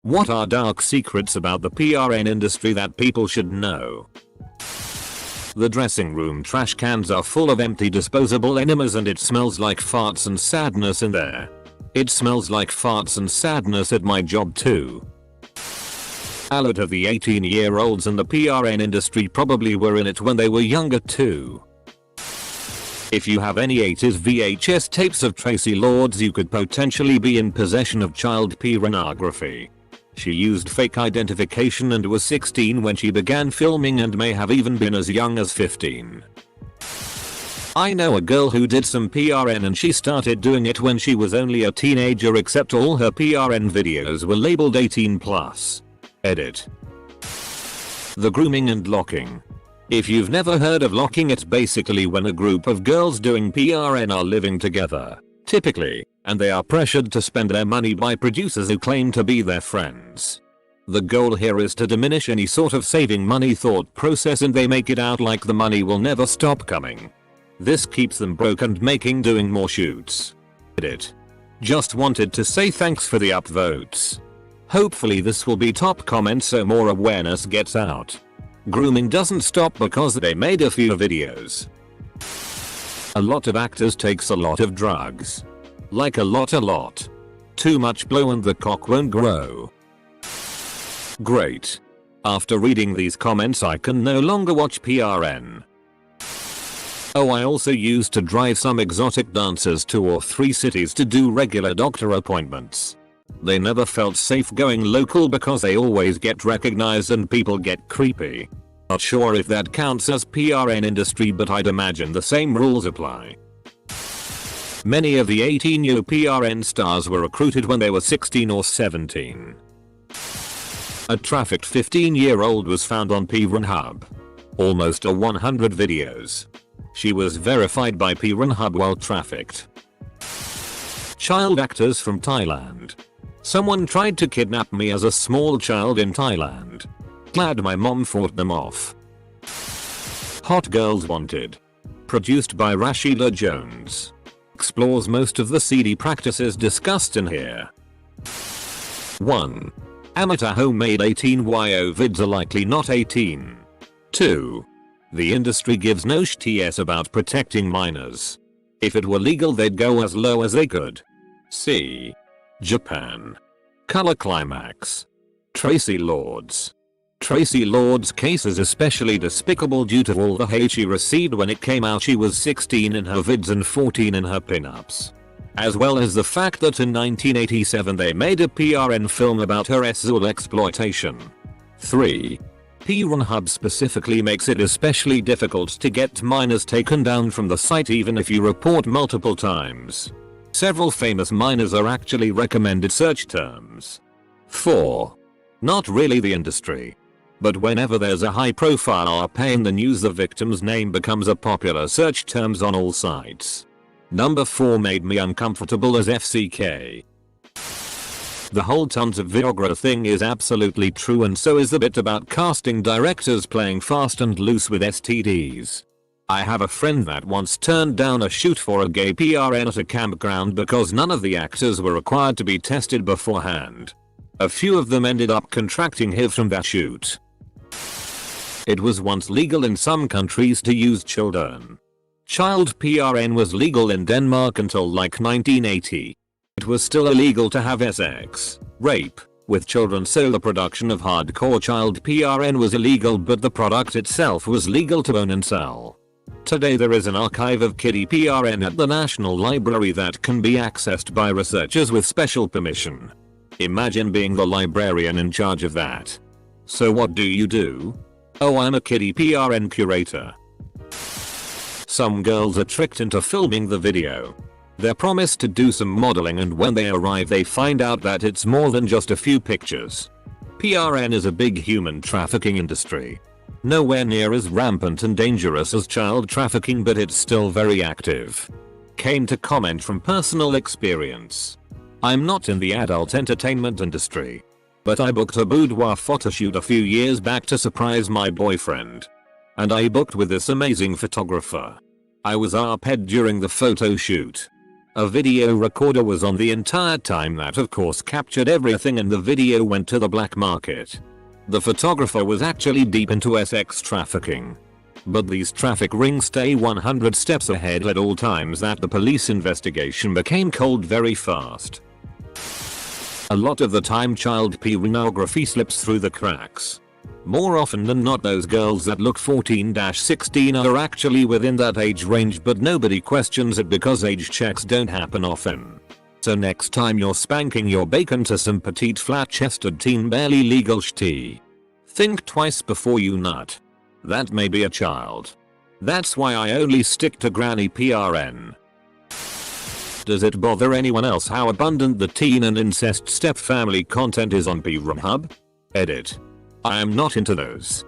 What are dark secrets about the PRN industry that people should know? The dressing room trash cans are full of empty disposable enemas and it smells like farts and sadness in there. It smells like farts and sadness at my job too. A lot of the 18-year-olds in the PRN industry probably were in it when they were younger too. If you have any 80s VHS tapes of Tracy Lords, you could potentially be in possession of child pornography. She used fake identification and was 16 when she began filming and may have even been as young as 15. I know a girl who did some PRN and she started doing it when she was only a teenager, except all her PRN videos were labeled 18+. Edit. The grooming and locking. If you've never heard of locking, it's basically when a group of girls doing PRN are living together, typically, and they are pressured to spend their money by producers who claim to be their friends. The goal here is to diminish any sort of saving money thought process, and they make it out like the money will never stop coming. This keeps them broke and making doing more shoots. Edit. Just wanted to say thanks for the upvotes. Hopefully this will be top comment so more awareness gets out. Grooming doesn't stop because they made a few videos. A lot of actors takes a lot of drugs. Like a lot. Too much blow and the cock won't grow. Great. After reading these comments I can no longer watch PRN. Oh, I also used to drive some exotic dancers 2 or 3 cities to do regular doctor appointments. They never felt safe going local because they always get recognized and people get creepy. Not sure if that counts as PRN industry, but I'd imagine the same rules apply. Many of the 18-year PRN stars were recruited when they were 16 or 17. A trafficked 15-year-old was found on Pornhub. Almost 100 videos. She was verified by Pornhub while trafficked. Child actors from Thailand. Someone tried to kidnap me as a small child in Thailand. Glad my mom fought them off. Hot Girls Wanted. Produced by Rashida Jones. Explores most of the seedy practices discussed in here. 1. Amateur homemade 18yo vids are likely not 18. 2. The industry gives no shits about protecting minors. If it were legal they'd go as low as they could. C. Japan. Color Climax. Tracy Lords. Tracy Lords' case is especially despicable due to all the hate she received when it came out she was 16 in her vids and 14 in her pinups. As well as the fact that in 1987 they made a PRN film about her sexual exploitation. 3. Pornhub specifically makes it especially difficult to get minors taken down from the site even if you report multiple times. Several famous minors are actually recommended search terms. 4. Not really the industry. But whenever there's a high profile RP in the news, the victim's name becomes a popular search terms on all sites. Number 4 made me uncomfortable as FCK. The whole tons of Viagra thing is absolutely true, and so is the bit about casting directors playing fast and loose with STDs. I have a friend that once turned down a shoot for a gay PRN at a campground because none of the actors were required to be tested beforehand. A few of them ended up contracting HIV from that shoot. It was once legal in some countries to use children. Child PRN was legal in Denmark until like 1980. It was still illegal to have sex, rape, with children, so the production of hardcore child PRN was illegal, but the product itself was legal to own and sell. Today there is an archive of kiddie PRN at the National Library that can be accessed by researchers with special permission. Imagine being the librarian in charge of that. So what do you do? Oh, I'm a kiddie PRN curator. Some girls are tricked into filming the video. They're promised to do some modeling, and when they arrive they find out that it's more than just a few pictures. PRN is a big human trafficking industry. Nowhere near as rampant and dangerous as child trafficking, but it's still very active. Came to comment from personal experience. I'm not in the adult entertainment industry, but I booked a boudoir photoshoot a few years back to surprise my boyfriend. And I booked with this amazing photographer. I was RP'd during the photo shoot. A video recorder was on the entire time that of course captured everything, and the video went to the black market. The photographer was actually deep into sex trafficking. But these traffic rings stay 100 steps ahead at all times that the police investigation became cold very fast. A lot of the time child pornography slips through the cracks. More often than not those girls that look 14-16 are actually within that age range, but nobody questions it because age checks don't happen often. So next time you're spanking your bacon to some petite flat-chested teen barely legal shti, think twice before you nut. That may be a child. That's why I only stick to granny PRN. Does it bother anyone else how abundant the teen and incest step-family content is on Pornhub? Edit. I am not into those.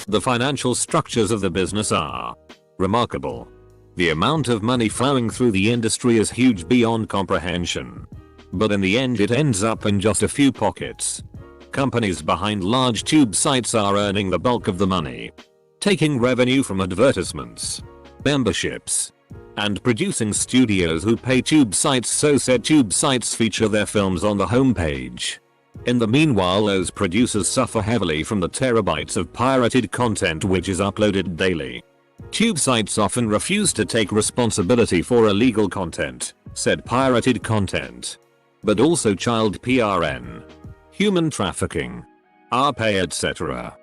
The financial structures of the business are remarkable. The amount of money flowing through the industry is huge beyond comprehension. But in the end it ends up in just a few pockets. Companies behind large tube sites are earning the bulk of the money, taking revenue from advertisements, memberships, and producing studios who pay tube sites so said tube sites feature their films on the homepage. In the meanwhile those producers suffer heavily from the terabytes of pirated content which is uploaded daily. Tube sites often refuse to take responsibility for illegal content, said pirated content, but also child PRN, human trafficking, RPay etc.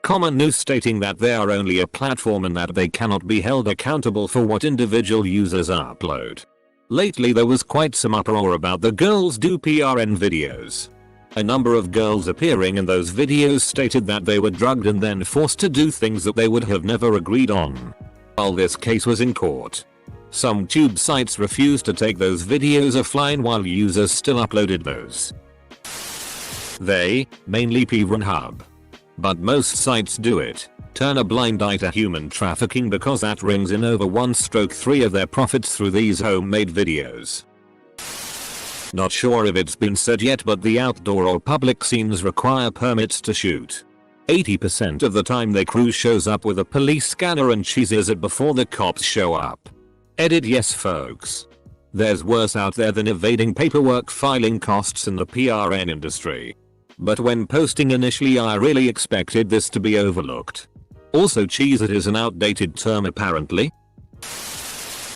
Common news stating that they are only a platform and that they cannot be held accountable for what individual users upload. Lately there was quite some uproar about the girls do PRN videos. A number of girls appearing in those videos stated that they were drugged and then forced to do things that they would have never agreed on. While this case was in court, some tube sites refused to take those videos offline while users still uploaded those. They, mainly Pornhub, but most sites do it, turn a blind eye to human trafficking because that rings in over 1/3 of their profits through these homemade videos. Not sure if it's been said yet, but the outdoor or public scenes require permits to shoot. 80% of the time their crew shows up with a police scanner and cheeses it before the cops show up. Edit. Yes folks. There's worse out there than evading paperwork filing costs in the PRN industry. But when posting initially I really expected this to be overlooked. Also cheese it is an outdated term apparently.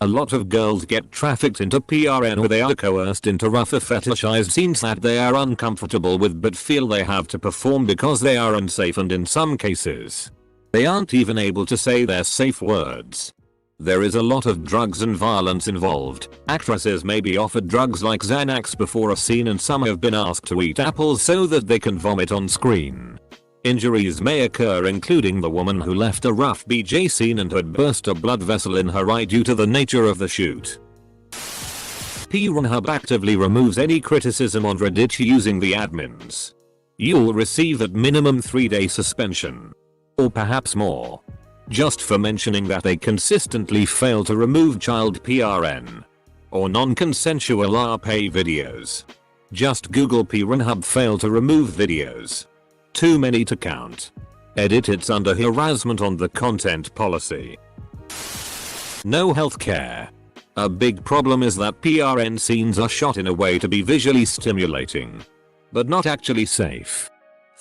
A lot of girls get trafficked into PRN or they are coerced into rougher fetishized scenes that they are uncomfortable with but feel they have to perform because they are unsafe, and in some cases, they aren't even able to say their safe words. There is a lot of drugs and violence involved. Actresses may be offered drugs like Xanax before a scene, and some have been asked to eat apples so that they can vomit on screen. Injuries may occur, including the woman who left a rough BJ scene and had burst a blood vessel in her eye due to the nature of the shoot. Pornhub actively removes any criticism on Reddit using the admins. You'll receive at minimum 3-day suspension. Or perhaps more. Just for mentioning that they consistently fail to remove child PRN or non-consensual RPay videos. Just Google Pornhub fail to remove videos. Too many to count. Edit. It's under harassment on the content policy. No healthcare. A big problem is that PRN scenes are shot in a way to be visually stimulating, but not actually safe.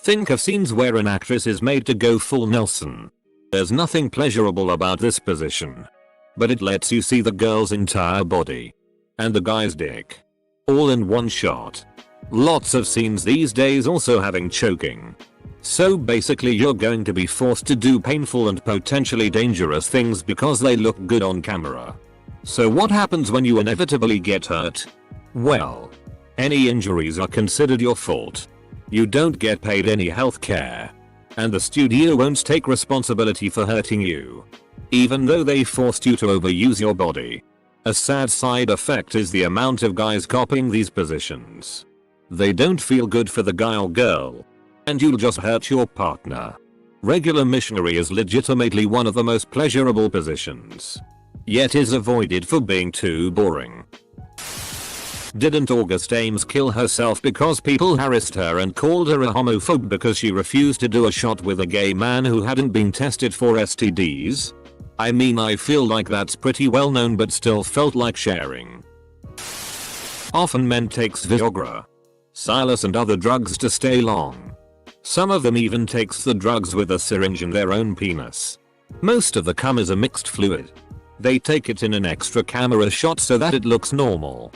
Think of scenes where an actress is made to go full Nelson. There's nothing pleasurable about this position, but it lets you see the girl's entire body and the guy's dick all in one shot. Lots of scenes these days also having choking. So basically you're going to be forced to do painful and potentially dangerous things because they look good on camera. So what happens when you inevitably get hurt? Well, any injuries are considered your fault. You don't get paid any health care. And the studio won't take responsibility for hurting you, even though they forced you to overuse your body. A sad side effect is the amount of guys copying these positions. They don't feel good for the guy or girl, and you'll just hurt your partner. Regular missionary is legitimately one of the most pleasurable positions, yet is avoided for being too boring. Didn't August Ames kill herself because people harassed her and called her a homophobe because she refused to do a shot with a gay man who hadn't been tested for STDs? I mean, I feel like that's pretty well known but still felt like sharing. Often men takes Viagra, Cialis and other drugs to stay long. Some of them even takes the drugs with a syringe in their own penis. Most of the cum is a mixed fluid. They take it in an extra camera shot so that it looks normal.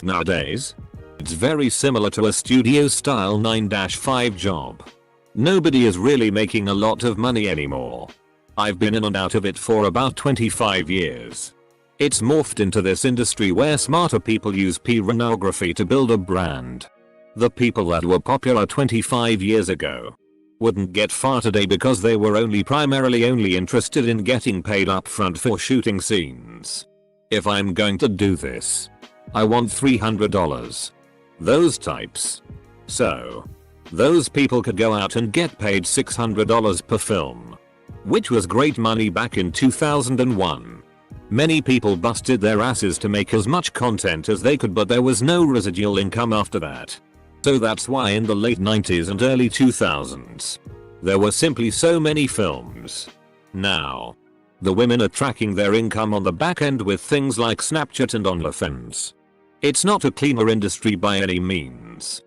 Nowadays, it's very similar to a studio style 9-5 job. Nobody is really making a lot of money anymore. I've been in and out of it for about 25 years. It's morphed into this industry where smarter people use pornography to build a brand. The people that were popular 25 years ago wouldn't get far today because they were primarily only interested in getting paid upfront for shooting scenes. If I'm going to do this, I want $300. Those types. So, those people could go out and get paid $600 per film, which was great money back in 2001. Many people busted their asses to make as much content as they could, but there was no residual income after that. So that's why in the late 90s and early 2000s, there were simply so many films. Now, the women are tracking their income on the back end with things like Snapchat and OnlyFans. It's not a cleaner industry by any means.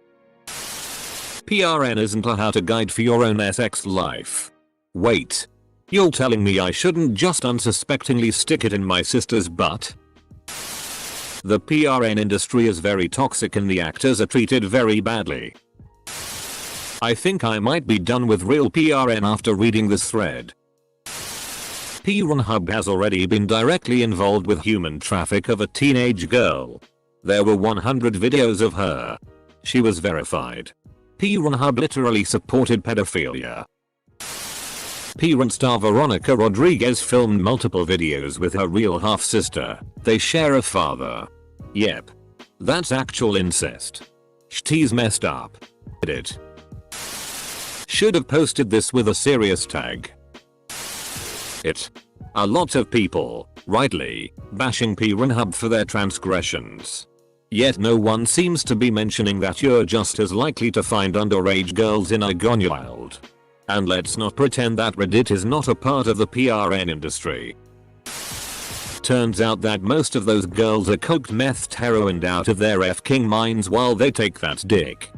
PRN isn't a how-to guide for your own sex life. Wait. You're telling me I shouldn't just unsuspectingly stick it in my sister's butt? The PRN industry is very toxic and the actors are treated very badly. I think I might be done with real PRN after reading this thread. Pornhub has already been directly involved with human traffic of a teenage girl. There were 100 videos of her. She was verified. Pornhub literally supported pedophilia. Porn star Veronica Rodriguez filmed multiple videos with her real half-sister. They share a father. Yep. That's actual incest. She's messed up. Edit. Should have posted this with a serious tag. A lot of people, rightly, bashing Pornhub for their transgressions. Yet no one seems to be mentioning that you're just as likely to find underage girls in Gone Wild. And let's not pretend that Reddit is not a part of the PRN industry. Turns out that most of those girls are coked methed heroined out of their f-king minds while they take that dick.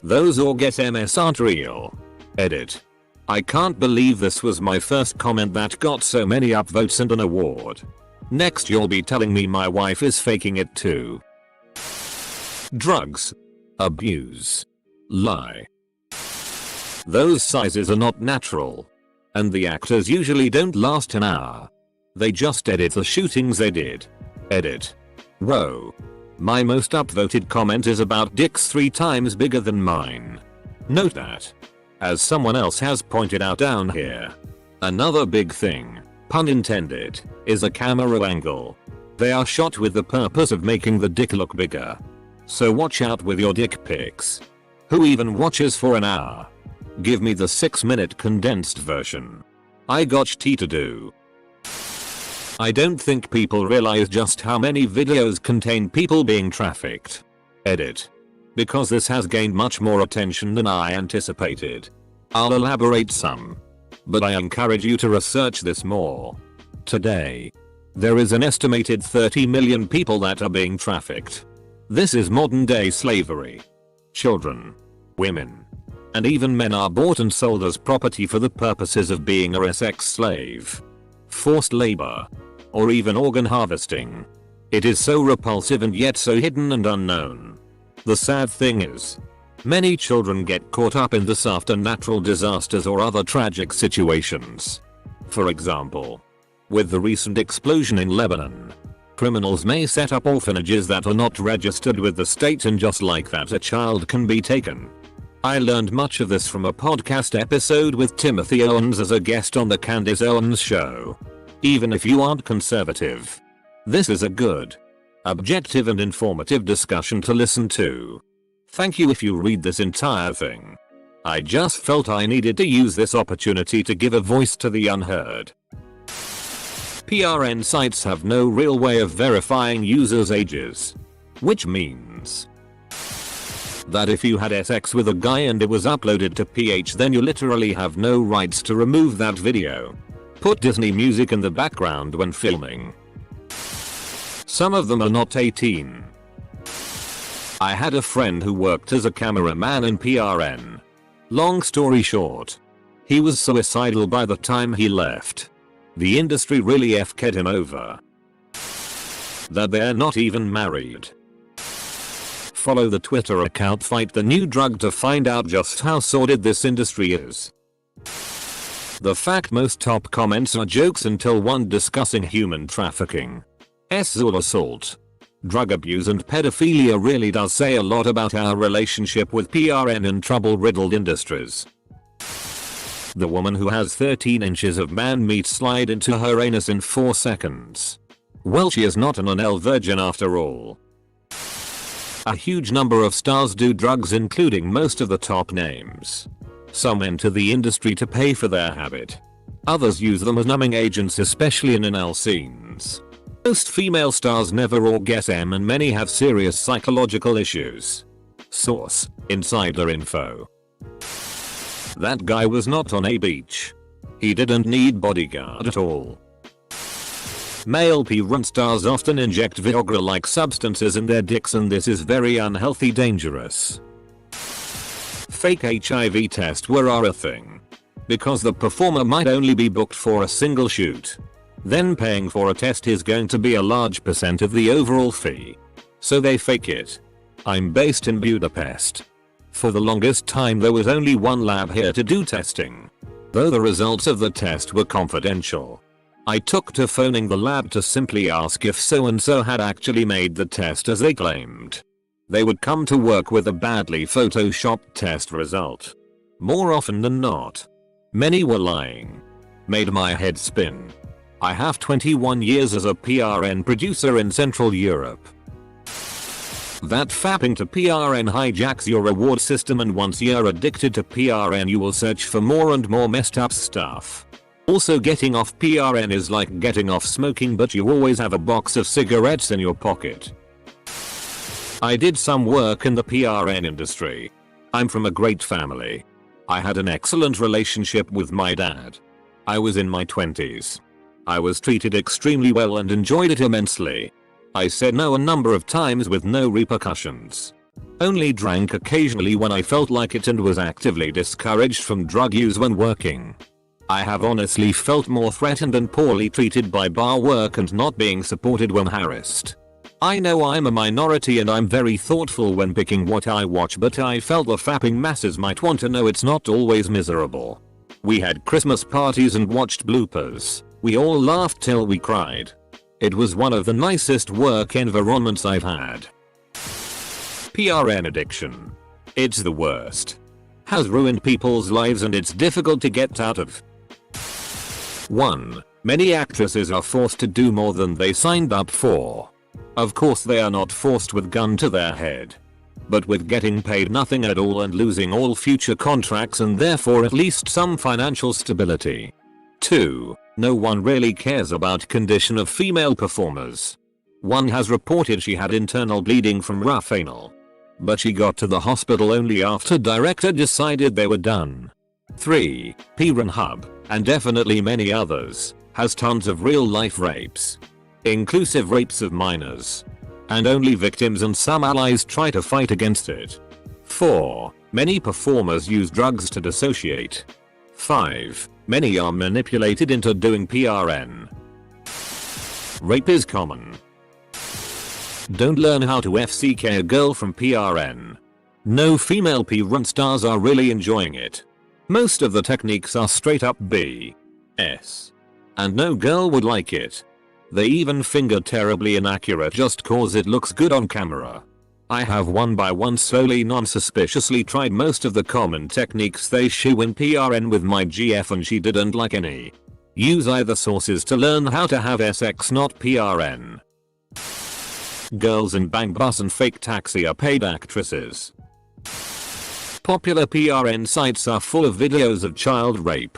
Those or get MS aren't real. Edit. I can't believe this was my first comment that got so many upvotes and an award. Next you'll be telling me my wife is faking it too. Drugs. Abuse. Lie. Those sizes are not natural. And the actors usually don't last an hour. They just edit the shootings they did. Edit. Whoa. My most upvoted comment is about dicks 3 times bigger than mine. Note that. As someone else has pointed out down here. Another big thing, pun intended, is a camera angle. They are shot with the purpose of making the dick look bigger. So watch out with your dick pics. Who even watches for an hour? Give me the 6-minute condensed version. I got tea to do. I don't think people realize just how many videos contain people being trafficked. Edit. Because this has gained much more attention than I anticipated. I'll elaborate some. But I encourage you to research this more. Today, there is an estimated 30 million people that are being trafficked. This is modern day slavery. Children, women, and even men are bought and sold as property for the purposes of being a sex slave, forced labor, or even organ harvesting. It is so repulsive and yet so hidden and unknown. The sad thing is, many children get caught up in this after natural disasters or other tragic situations. For example, with the recent explosion in Lebanon, criminals may set up orphanages that are not registered with the state, and just like that a child can be taken. I learned much of this from a podcast episode with Timothy Owens as a guest on the Candace Owens Show. Even if you aren't conservative, this is a good, objective and informative discussion to listen to. Thank you if you read this entire thing. I just felt I needed to use this opportunity to give a voice to the unheard. PRN sites have no real way of verifying users' ages. Which means That if you had sex with a guy and it was uploaded to PH, then you literally have no rights to remove that video. Put Disney music in the background when filming. Some of them are not 18. I had a friend who worked as a cameraman in PRN. Long story short, he was suicidal by the time he left. The industry really FK'd him over. That they're not even married. Follow the Twitter account Fight the New Drug to find out just how sordid this industry is. The fact most top comments are jokes until one discussing human trafficking, sexual assault, drug abuse and pedophilia really does say a lot about our relationship with PRN and trouble-riddled industries. The woman who has 13 inches of man meat slide into her anus in 4 seconds. Well, she is not an anal virgin after all. A huge number of stars do drugs, including most of the top names. Some enter the industry to pay for their habit. Others use them as numbing agents, especially in anal scenes. Most female stars never orgasm and many have serious psychological issues. Source: Insider Info. That guy was not on a beach. He didn't need bodyguard at all. Male porn stars often inject Viagra-like substances in their dicks, and this is very unhealthy, dangerous. Fake HIV tests are a thing. Because the performer might only be booked for a single shoot. Then paying for a test is going to be a large percent of the overall fee. So they fake it. I'm based in Budapest. For the longest time there was only one lab here to do testing. Though the results of the test were confidential. I took to phoning the lab to simply ask if so and so had actually made the test as they claimed. They would come to work with a badly photoshopped test result. More often than not. Many were lying. Made my head spin. I have 21 years as a PRN producer in Central Europe. That fapping to PRN hijacks your reward system, and once you're addicted to PRN you will search for more and more messed up stuff. Also, getting off PRN is like getting off smoking, but you always have a box of cigarettes in your pocket. I did some work in the PRN industry. I'm from a great family. I had an excellent relationship with my dad. I was in my 20s. I was treated extremely well and enjoyed it immensely. I said no a number of times with no repercussions. Only drank occasionally when I felt like it and was actively discouraged from drug use when working. I have honestly felt more threatened and poorly treated by bar work and not being supported when harassed. I know I'm a minority and I'm very thoughtful when picking what I watch, but I felt the fapping masses might want to know it's not always miserable. We had Christmas parties and watched bloopers. We all laughed till we cried. It was one of the nicest work environments I've had. PRN addiction. It's the worst. Has ruined people's lives and it's difficult to get out of. 1. Many actresses are forced to do more than they signed up for. Of course they are not forced with gun to their head. But with getting paid nothing at all and losing all future contracts and therefore at least some financial stability. 2. No one really cares about condition of female performers. One has reported she had internal bleeding from rough anal. But she got to the hospital only after director decided they were done. 3. Pornhub, and definitely many others, has tons of real life rapes. Inclusive rapes of minors. And only victims and some allies try to fight against it. 4. Many performers use drugs to dissociate. 5. Many are manipulated into doing PRN. Rape is common. Don't learn how to FCK a girl from PRN. No female porn stars are really enjoying it. Most of the techniques are straight up BS. And no girl would like it. They even finger terribly inaccurate just cause it looks good on camera. I have one by one slowly non-suspiciously tried most of the common techniques they show in PRN with my GF and she didn't like any. Use either sources to learn how to have sex, not PRN. Girls in Bang Bus and Fake Taxi are paid actresses. Popular PRN sites are full of videos of child rape,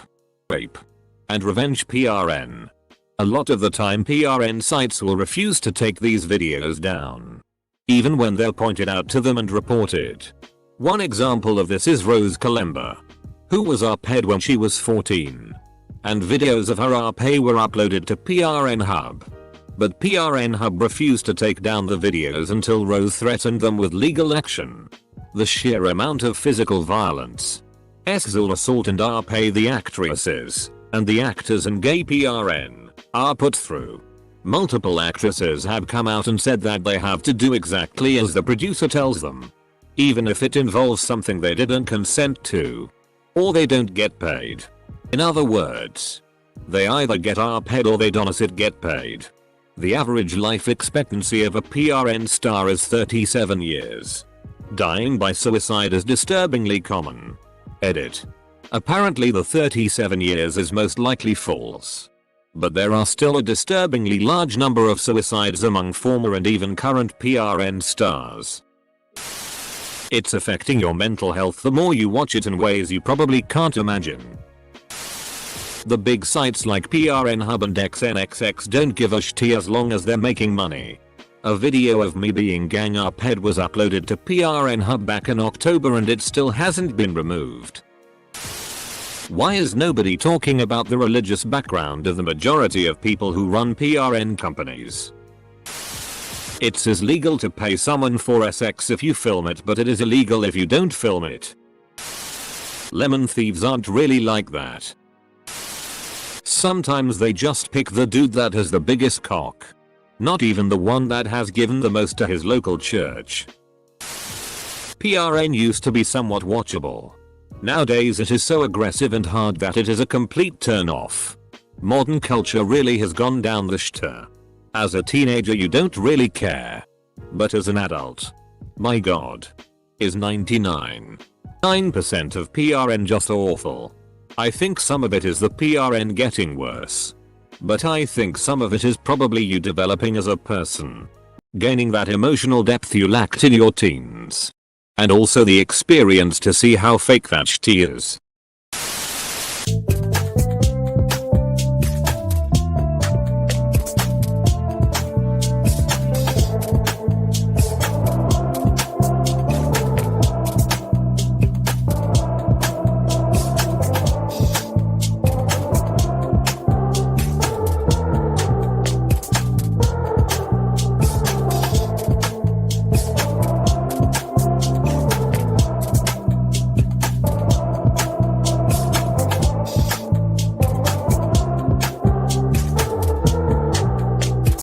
and revenge PRN. A lot of the time PRN sites will refuse to take these videos down. Even when they're pointed out to them and reported. One example of this is Rose Kalemba, who was ARPed when she was 14. And videos of her ARPE were uploaded to PRN Hub. But PRN Hub refused to take down the videos until Rose threatened them with legal action. The sheer amount of physical violence, sexual assault and ARPE the actresses, and the actors and gay PRN are put through. Multiple actresses have come out and said that they have to do exactly as the producer tells them, even if it involves something they didn't consent to, or they don't get paid. In other words, they either get ARPed or they don't get paid. The average life expectancy of a PRN star is 37 years. Dying by suicide is disturbingly common. Edit. Apparently the 37 years is most likely false. But there are still a disturbingly large number of suicides among former and even current PRN stars. It's affecting your mental health the more you watch it in ways you probably can't imagine. The big sites like PRN Hub and XNXX don't give a shit as long as they're making money. A video of me being gang ARPed was uploaded to PRN Hub back in October and it still hasn't been removed. Why is nobody talking about the religious background of the majority of people who run PRN companies? It's illegal to pay someone for sex if you film it, but it is illegal if you don't film it. Lemon thieves aren't really like that. Sometimes they just pick the dude that has the biggest cock. Not even the one that has given the most to his local church. PRN used to be somewhat watchable. Nowadays it is so aggressive and hard that it is a complete turn off. Modern culture really has gone down the shitter. As a teenager you don't really care. But as an adult, my god. Is 99.9% of PRN just awful? I think some of it is the PRN getting worse. But I think some of it is probably you developing as a person. Gaining that emotional depth you lacked in your teens. And also the experience to see how fake that shit is.